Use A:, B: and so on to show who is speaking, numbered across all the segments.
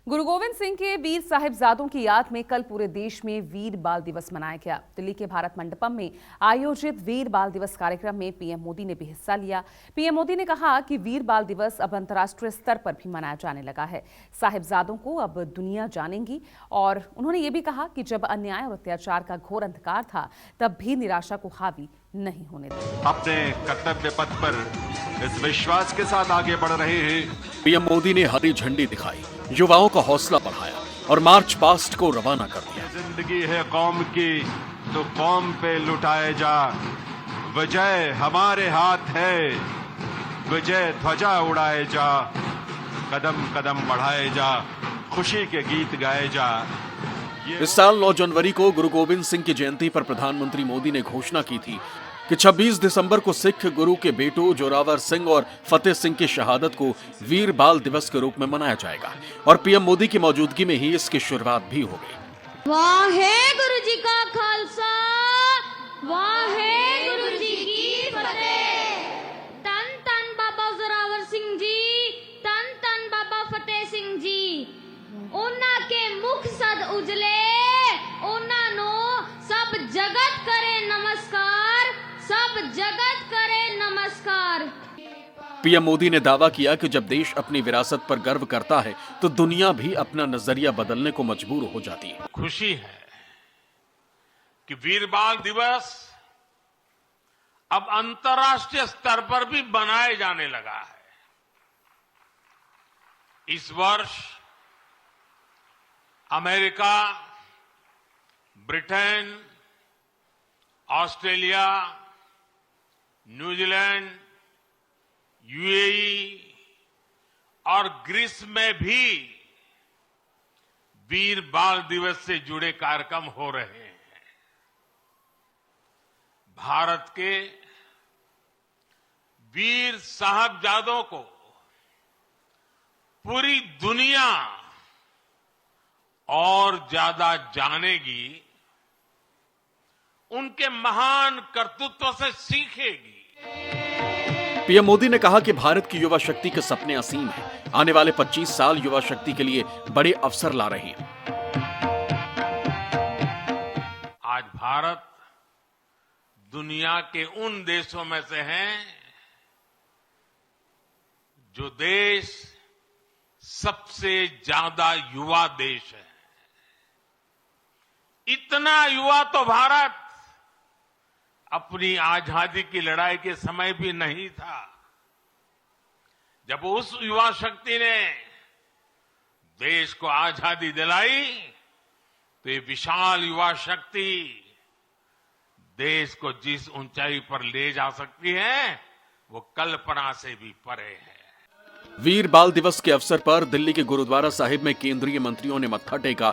A: गुरु गोविंद सिंह के वीर साहिबजादों की याद में कल पूरे देश में वीर बाल दिवस मनाया गया। दिल्ली के भारत मंडपम में आयोजित वीर बाल दिवस कार्यक्रम में पीएम मोदी ने भी हिस्सा लिया। पीएम मोदी ने कहा कि वीर बाल दिवस अब अंतर्राष्ट्रीय स्तर पर भी मनाया जाने लगा है। साहिबजादों को अब दुनिया जानेगी और उन्होंने ये भी कहा कि जब अन्याय और अत्याचार का घोर अंधकार था, तब भी निराशा को हावी नहीं होने दें।
B: अपने कर्तव्य पथ पर इस विश्वास के साथ आगे बढ़ रहे हैं।
C: पीएम मोदी ने हरी झंडी दिखाई, युवाओं का हौसला बढ़ाया और मार्च पास्ट को रवाना कर दिया।
B: जिंदगी है कौम की तो कौम पे लुटाए जा, विजय हमारे हाथ है, विजय ध्वजा उड़ाए जा, कदम कदम बढ़ाए जा, खुशी के गीत गाए जा।
C: इस साल 9 जनवरी को गुरु गोविंद सिंह की जयंती पर प्रधानमंत्री मोदी ने घोषणा की थी कि 26 दिसंबर को सिख गुरु के बेटों जोरावर सिंह और फतेह सिंह की शहादत को वीर बाल दिवस के रूप में मनाया जाएगा और पीएम मोदी की मौजूदगी में ही इसकी शुरुआत भी हो गई।
D: वाहेगुरु जी का खालसा, वाहेगुरु जी की फतेह। तन तन बाबा जोरावर सिंह जी, तन तन बाबा फतेह सिंह जी। उन्ना के मुख सद उजले, उन्ना नो सब जगत करे नमस्कार, सब जगत करे नमस्कार।
C: पीएम मोदी ने दावा किया कि जब देश अपनी विरासत पर गर्व करता है तो दुनिया भी अपना नजरिया बदलने को मजबूर हो जाती है।
E: खुशी है कि वीर बाल दिवस अब अंतर्राष्ट्रीय स्तर पर भी मनाए जाने लगा है। इस वर्ष America, Britain, Australia, New Zealand, UAE और ग्रीस में भी वीर बाल दिवस से जुड़े कार्यक्रम हो रहे हैं। भारत के वीर साहिबजादों को पूरी दुनिया और ज्यादा जानेगी, उनके महान कर्तृत्व से सीखेगी।
C: पीएम मोदी ने कहा कि भारत की युवा शक्ति के सपने असीम हैं। आने वाले 25 साल युवा शक्ति के लिए बड़े अवसर ला रहे हैं।
E: आज भारत दुनिया के उन देशों में से है जो देश सबसे ज्यादा युवा देश है। इतना युवा तो भारत अपनी आजादी की लड़ाई के समय भी नहीं था। जब उस युवा शक्ति ने देश को आजादी दिलाई तो ये विशाल युवा शक्ति देश को जिस ऊंचाई पर ले जा सकती है वो कल्पना से भी परे है।
C: वीर बाल दिवस के अवसर पर दिल्ली के गुरुद्वारा साहिब में केंद्रीय मंत्रियों ने मत्था टेका।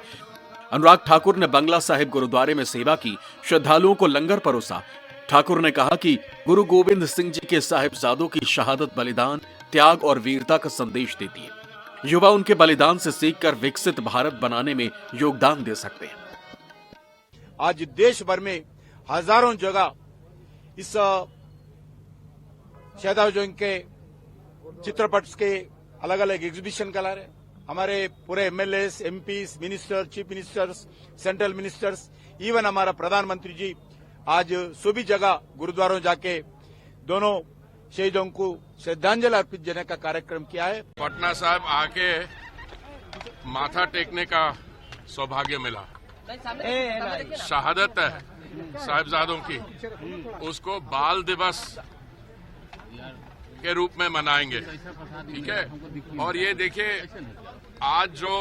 C: अनुराग ठाकुर ने बंगला साहिब गुरुद्वारे में सेवा की, श्रद्धालुओं को लंगर परोसा। ठाकुर ने कहा कि गुरु गोविंद सिंह जी के साहिबजादों की शहादत बलिदान, त्याग और वीरता का संदेश देती है। युवा उनके बलिदान से सीखकर विकसित भारत बनाने में योगदान दे सकते हैं।
F: आज देश भर में हजारों जगह इस शहीदों के चित्रपट के अलग अलग एग्जीबिशन करा रहे। हमारे पूरे MLAs, MPs, minister, chief ministers, central ministers, even हमारा प्रधानमंत्री जी आज सभी जगह गुरुद्वारों जाके दोनों शहीदों को श्रद्धांजलि अर्पित देने का कार्यक्रम किया है।
G: पटना साहब आके माथा टेकने का सौभाग्य मिला। शहादत है साहिबजादों की, उसको बाल दिवस के रूप में मनाएंगे, ठीक है। और ये देखिए आज जो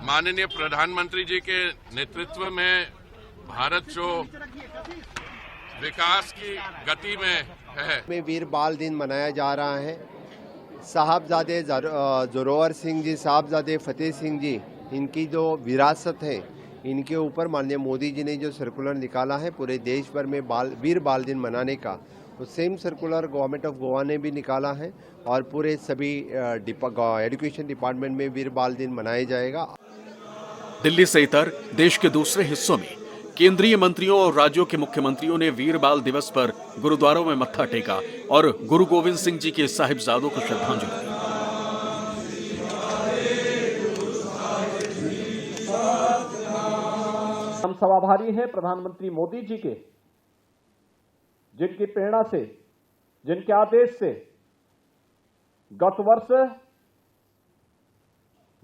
G: माननीय प्रधानमंत्री जी के नेतृत्व में भारत जो विकास की गति में है,
H: वीर बाल दिन मनाया जा रहा है। साहबजादे जोरावर सिंह जी, साहबजादे फतेह सिंह जी, इनकी जो विरासत है, इनके ऊपर माननीय मोदी जी ने जो सर्कुलर निकाला है पूरे देश भर में वीर बाल दिन मनाने का, तो same circular government of Goa ने भी निकाला है और पूरे सभी एजुकेशन डिपार्टमेंट में वीर बाल दिन मनाया जाएगा।
C: दिल्ली से इतर देश के दूसरे हिस्सों में केंद्रीय मंत्रियों और राज्यों के मुख्यमंत्रियों ने वीर बाल दिवस पर गुरुद्वारों में मत्था टेका और गुरु गोविंद सिंह जी के साहिबजादों को श्रद्धांजलि दी।
I: सब आभारी हैं प्रधानमंत्री मोदी जी के, जिनकी प्रेरणा से, जिनके आदेश से गत वर्ष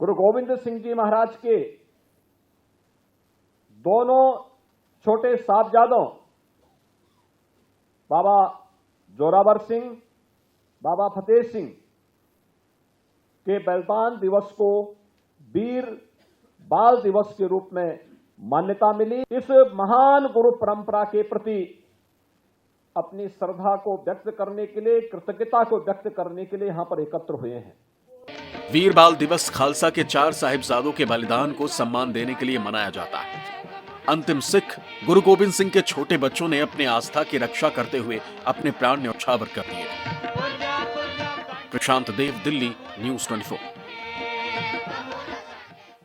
I: गुरु गोविंद सिंह जी महाराज के दोनों छोटे साहबजादों बाबा जोरावर सिंह, बाबा फतेह सिंह के बलिदान दिवस को वीर बाल दिवस के रूप में मान्यता मिली। इस महान गुरु परंपरा के प्रति अपनी श्रद्धा को व्यक्त करने के लिए, कृतज्ञता को व्यक्त करने के लिए यहां पर एकत्र हुए हैं।
C: वीर बाल दिवस खालसा के 4 साहिबजादों के बलिदान को सम्मान देने के लिए मनाया जाता है। अंतिम सिख गुरु गोविंद सिंह के छोटे बच्चों ने अपनी आस्था की रक्षा करते हुए अपने प्राण न्यौछावर कर दिए। प्रशांत देव, दिल्ली, न्यूज़ 24।